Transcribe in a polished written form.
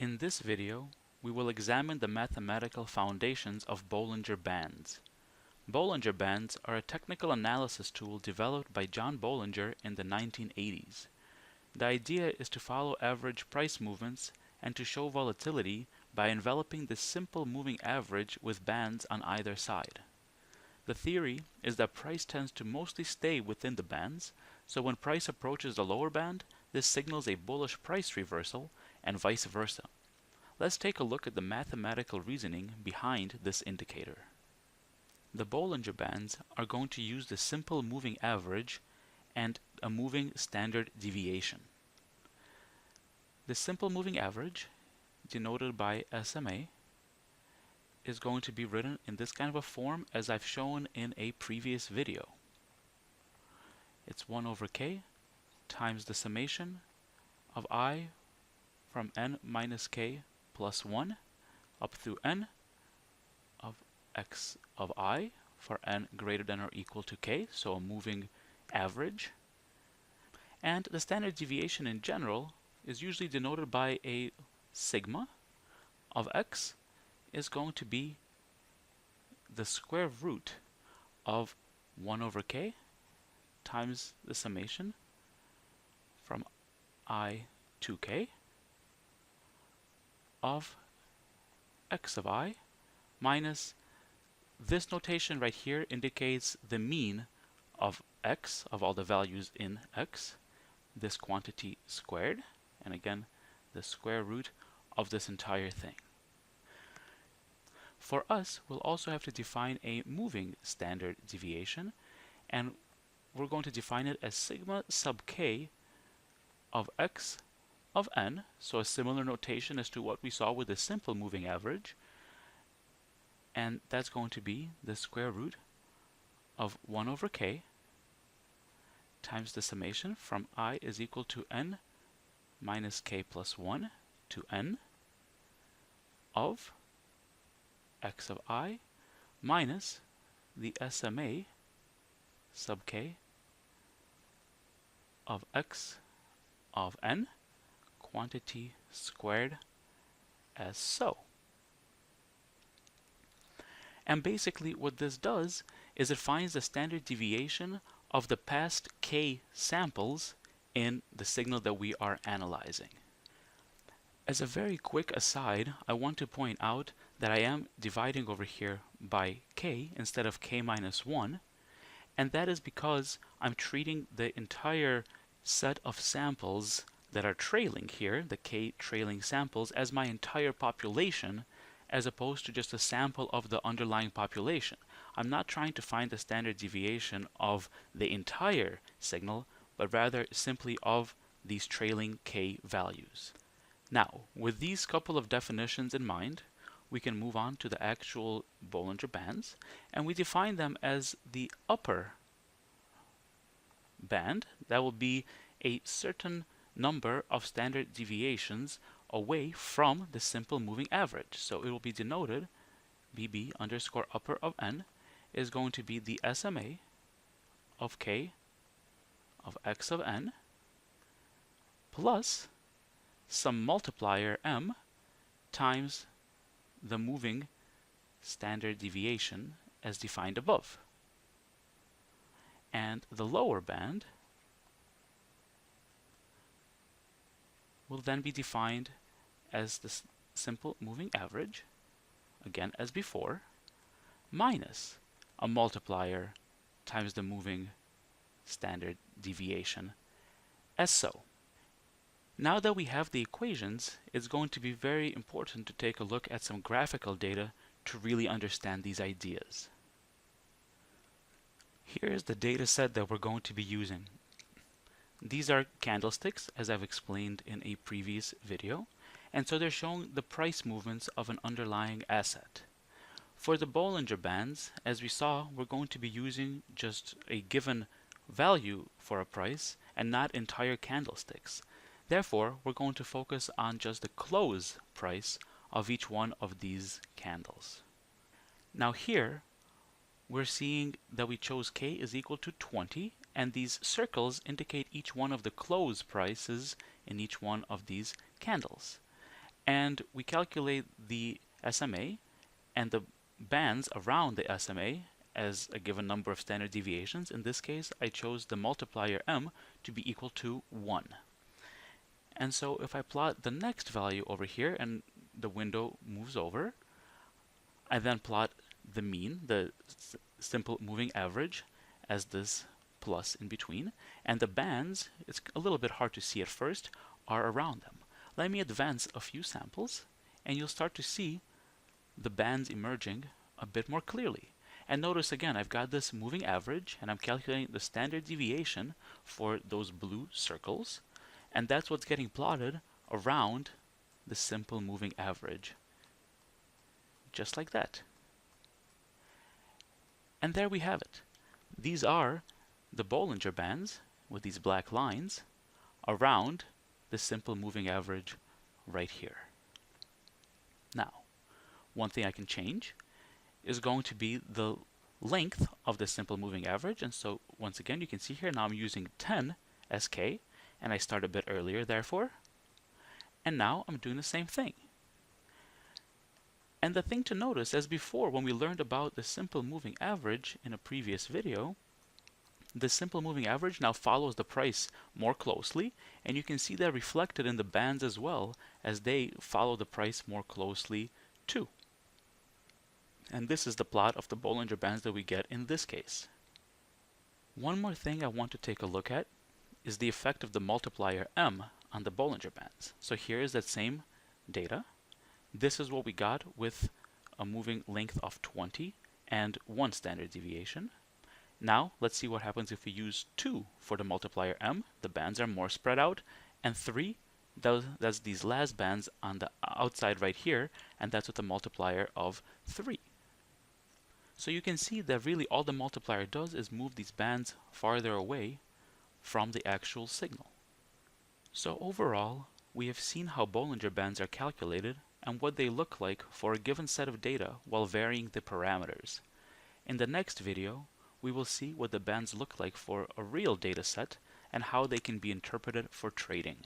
In this video, we will examine the mathematical foundations of Bollinger Bands. Bollinger Bands are a technical analysis tool developed by John Bollinger in the 1980s. The idea is to follow average price movements and to show volatility by enveloping this simple moving average with bands on either side. The theory is that price tends to mostly stay within the bands, so when price approaches the lower band, this signals a bullish price reversal, and vice versa. Let's take a look at the mathematical reasoning behind this indicator. The Bollinger Bands are going to use the simple moving average and a moving standard deviation. The simple moving average, denoted by SMA, is going to be written in this kind of a form as I've shown in a previous video. It's 1 over k times the summation of I from n minus k plus 1 up through n of x of I for n greater than or equal to k, so a moving average. And the standard deviation in general is usually denoted by a sigma of x is going to be the square root of 1 over k times the summation from I to k of x of I minus this notation right here indicates the mean of x, of all the values in x, this quantity squared, and again the square root of this entire thing. For us, we'll also have to define a moving standard deviation, and we're going to define it as sigma sub k of x of n, so a similar notation as to what we saw with the simple moving average, and that's going to be the square root of 1 over k times the summation from I is equal to n minus k plus 1 to n of x of I minus the SMA sub k of x of n quantity squared as so. And basically what this does is it finds the standard deviation of the past k samples in the signal that we are analyzing. As a very quick aside, I want to point out that I am dividing over here by k instead of k minus 1, and that is because I'm treating the entire set of samples that are trailing here, the k trailing samples, as my entire population, as opposed to just a sample of the underlying population. I'm not trying to find the standard deviation of the entire signal, but rather simply of these trailing k values. Now, with these couple of definitions in mind, we can move on to the actual Bollinger Bands, and we define them as the upper band. That will be a certain number of standard deviations away from the simple moving average. So it will be denoted bb underscore upper of n is going to be the SMA of k of x of n plus some multiplier m times the moving standard deviation as defined above. And the lower band will then be defined as the simple moving average, again as before, minus a multiplier times the moving standard deviation as so. Now that we have the equations, it's going to be very important to take a look at some graphical data to really understand these ideas. Here's the data set that we're going to be using. These are candlesticks, as I've explained in a previous video, and so they're showing the price movements of an underlying asset. For the Bollinger Bands, as we saw, we're going to be using just a given value for a price and not entire candlesticks. Therefore, we're going to focus on just the close price of each one of these candles. Now here, we're seeing that we chose k is equal to 20, and these circles indicate each one of the close prices in each one of these candles. and we calculate the SMA and the bands around the SMA as a given number of standard deviations. In this case, I chose the multiplier m to be equal to 1. And so if I plot the next value over here and the window moves over, I then plot the mean, the simple moving average, as this plus in between, and the bands, it's a little bit hard to see at first, are around them. Let me advance a few samples and you'll start to see the bands emerging a bit more clearly. And notice again, I've got this moving average and I'm calculating the standard deviation for those blue circles, and that's what's getting plotted around the simple moving average. Just like that. And there we have it. These are the Bollinger Bands with these black lines around the simple moving average right here. Now, one thing I can change is going to be the length of the simple moving average. And so once again, you can see here now I'm using 10 SK, and I start a bit earlier therefore. And now I'm doing the same thing. And the thing to notice, as before when we learned about the simple moving average in a previous video, the simple moving average now follows the price more closely, and you can see that reflected in the bands as well, as they follow the price more closely too. And this is the plot of the Bollinger Bands that we get in this case. One more thing I want to take a look at is the effect of the multiplier m on the Bollinger Bands. So here is that same data. This is what we got with a moving length of 20 and 1 standard deviation. Now let's see what happens if we use 2 for the multiplier m. The bands are more spread out, and 3, that's these last bands on the outside right here, and that's with a multiplier of 3. So you can see that really all the multiplier does is move these bands farther away from the actual signal. So overall, we have seen how Bollinger Bands are calculated and what they look like for a given set of data while varying the parameters. In the next video, we will see what the bands look like for a real data set and how they can be interpreted for trading.